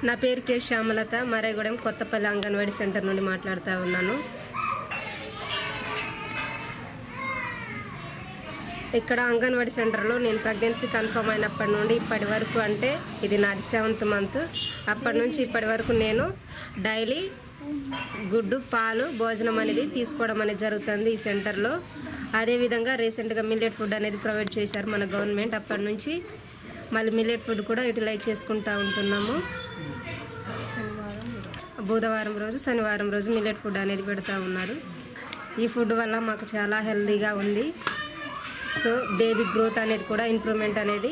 నా పేరు కే శ్యామలత, మరేగూడెం కొత్తపల్లి అంగన్వాడీ సెంటర్ నుండి మాట్లాడుతూ ఉన్నాను. ఇక్కడ అంగన్వాడీ సెంటర్లో నేను ప్రెగ్నెన్సీ కన్ఫర్మ్ అయినప్పటి నుండి ఇప్పటి వరకు, అంటే ఇది నాది 7th మంత్, అప్పటి నుంచి ఇప్పటి వరకు నేను డైలీ గుడ్డు, పాలు, భోజనం అనేది తీసుకోవడం అనేది జరుగుతుంది ఈ సెంటర్లో. అదేవిధంగా రీసెంట్గా మిల్లెట్ ఫుడ్ అనేది ప్రొవైడ్ చేశారు మన గవర్నమెంట్. అప్పటి నుంచి మళ్ళీ మిల్లెట్ ఫుడ్ కూడా యూటిలైజ్ చేసుకుంటూ ఉంటున్నాము. బుధవారం రోజు, శనివారం రోజు మిల్లెట్ ఫుడ్ అనేది పెడతా ఉన్నారు. ఈ ఫుడ్ వల్ల మాకు చాలా హెల్తీగా ఉంది. సో బేబీ గ్రోత్ అనేది కూడా ఇంప్రూవ్మెంట్ అనేది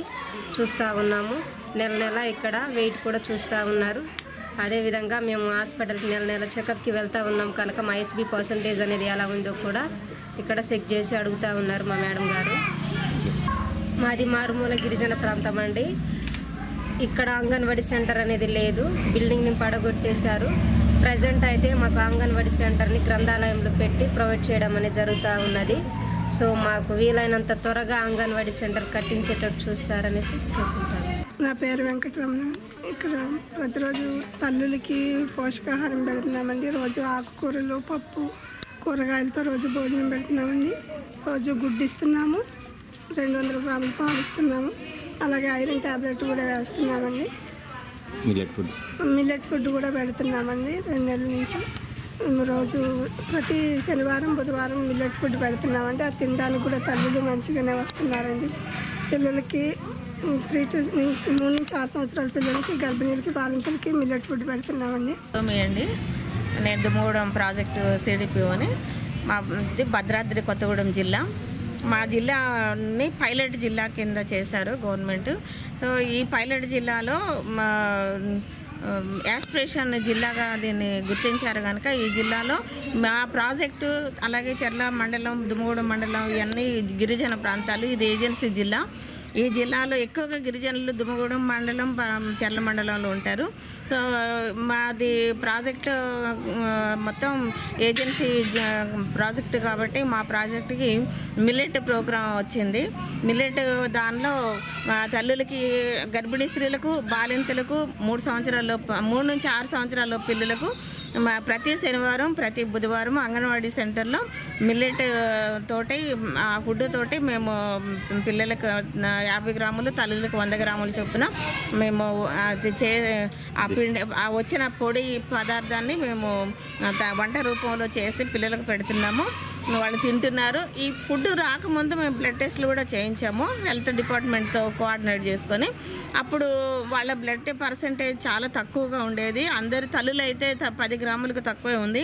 చూస్తూ ఉన్నాము. నెల నెల ఇక్కడ వెయిట్ కూడా చూస్తూ ఉన్నారు. అదేవిధంగా మేము హాస్పిటల్కి నెల నెల చెకప్కి వెళ్తూ ఉన్నాం కనుక మా ఎస్బీ పర్సంటేజ్ అనేది ఎలా ఉందో కూడా ఇక్కడ చెక్ చేసి అడుగుతూ ఉన్నారు మా మేడం గారు. మాది మారుమూల గిరిజన ప్రాంతం అండి. ఇక్కడ అంగన్వాడీ సెంటర్ అనేది లేదు, బిల్డింగ్ని పడగొట్టేశారు. ప్రజెంట్ అయితే మాకు అంగన్వాడీ సెంటర్ని గ్రంథాలయంలో పెట్టి ప్రొవైడ్ చేయడం అనేది జరుగుతూ ఉన్నది. సో మాకు వీలైనంత త్వరగా అంగన్వాడీ సెంటర్ కట్టించేటట్టు చూస్తారనేసి చెప్పుకుంటాను. నా పేరు వెంకటరమణ. ఇక్కడ ప్రతిరోజు తల్లులకి పోషకాహారం పెడుతున్నామండి. రోజు ఆకుకూరలు, పప్పు, కూరగాయలతో రోజు భోజనం పెడుతున్నామండి. రోజు గుడ్డు ఇస్తున్నాము, 200 గ్రాముల పాలు ఇస్తున్నాము. అలాగే ఐరన్ ట్యాబ్లెట్ కూడా వేస్తున్నామండి. మిల్లెట్ ఫుడ్ కూడా పెడుతున్నామండి 2 నెలల నుంచి. రోజు ప్రతి శనివారం, బుధవారం మిల్లెట్ ఫుడ్ పెడుతున్నామండి. అది తినడానికి కూడా తల్లులు మంచిగానే వస్తున్నారండి. పిల్లలకి 3 నుంచి 6 సంవత్సరాల పిల్లలకి, గర్భిణీలకి, బాలింతలకి మిల్లెట్ ఫుడ్ పెడుతున్నామండి. అండి నేను దుమ్మగూడెం ప్రాజెక్టు సిడిపిఓ అని. మాది భద్రాద్రి కొత్తగూడెం జిల్లా. మా జిల్లాని పైలట్ జిల్లా కింద చేశారు గవర్నమెంట్. సో ఈ పైలట్ జిల్లాలో మా యాస్పిరేషన్ జిల్లాగా దీన్ని గుర్తించారు కనుక ఈ జిల్లాలో మా ప్రాజెక్టు, అలాగే చెర్ల మండలం, దుమ్మగూడెం మండలం, ఇవన్నీ గిరిజన ప్రాంతాలు. ఇది ఏజెన్సీ జిల్లా. ఈ జిల్లాలో ఎక్కువగా గిరిజనులు దుమ్మగూడెం మండలం, చెర్ల మండలంలో ఉంటారు. సో మాది ప్రాజెక్టు మొత్తం ఏజెన్సీ ప్రాజెక్టు కాబట్టి మా ప్రాజెక్టుకి మిల్లెట్ ప్రోగ్రాం వచ్చింది. మిల్లెట్ దానిలో తల్లులకి, గర్భిణీ స్త్రీలకు, బాలింతలకు, 3 నుంచి 6 సంవత్సరాల పిల్లలకు ప్రతి శనివారం, ప్రతి బుధవారం అంగన్వాడీ సెంటర్లో మిల్లెట్ తోటి, ఆ ఫుడ్ తోటి మేము పిల్లలకు 50 గ్రాములు, తల్లులకు 100 గ్రాములు చొప్పున మేము వచ్చిన పొడి పదార్థాన్ని మేము వంట రూపంలో చేసి పిల్లలకు పెడుతున్నాము. వాళ్ళు తింటున్నారు. ఈ ఫుడ్ రాకముందు మేము బ్లడ్ టెస్ట్లు కూడా చేయించాము హెల్త్ డిపార్ట్మెంట్తో కోఆర్డినేట్ చేసుకొని. అప్పుడు వాళ్ళ బ్లడ్ పర్సంటేజ్ చాలా తక్కువగా ఉండేది. అందరి తల్లులు అయితే 10 గ్రాములకు తక్కువే ఉంది.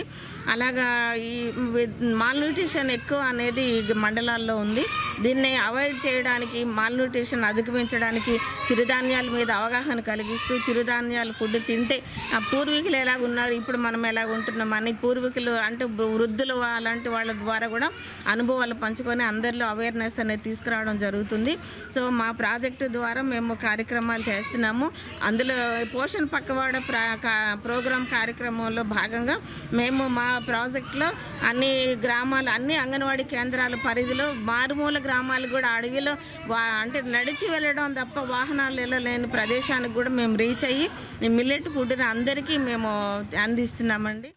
అలాగా ఈ మాల్న్యూట్రిషన్ ఎక్కువ అనేది మండలాల్లో ఉంది. దీన్ని అవాయిడ్ చేయడానికి, మాల్న్యూట్రిషన్ అధిగమించడానికి చిరుధాన్యాల మీద అవగాహన కలిగిస్తూ, చిరుధాన్యాలు ఫుడ్ తింటే పూర్వీకులు ఎలాగ ఉన్నారు, ఇప్పుడు మనం ఎలాగ ఉంటున్నాం అని పూర్వీకులు అంటే వృద్ధులు అలాంటి వాళ్ళ ద్వారా కూడా అనుభవాలు పంచుకొని అందరిలో అవేర్నెస్ అనేది తీసుకురావడం జరుగుతుంది. సో మా ప్రాజెక్టు ద్వారా మేము కార్యక్రమాలు చేస్తున్నాము. అందులో పోషణ పక్కవాడ ప్రోగ్రాం కార్యక్రమంలో భాగంగా మేము మా ప్రాజెక్టులో అన్ని గ్రామాలు, అన్ని అంగన్వాడీ కేంద్రాల పరిధిలో మారుమూల గ్రామాలు కూడా, అడవిలో అంటే నడిచి వెళ్ళడం తప్ప వాహనాలు వెళ్ళలేని ప్రదేశానికి కూడా మేము రీచ్ అయ్యి మిల్లెట్ ఫుడ్ని అందరికీ మేము అందిస్తున్నామండి.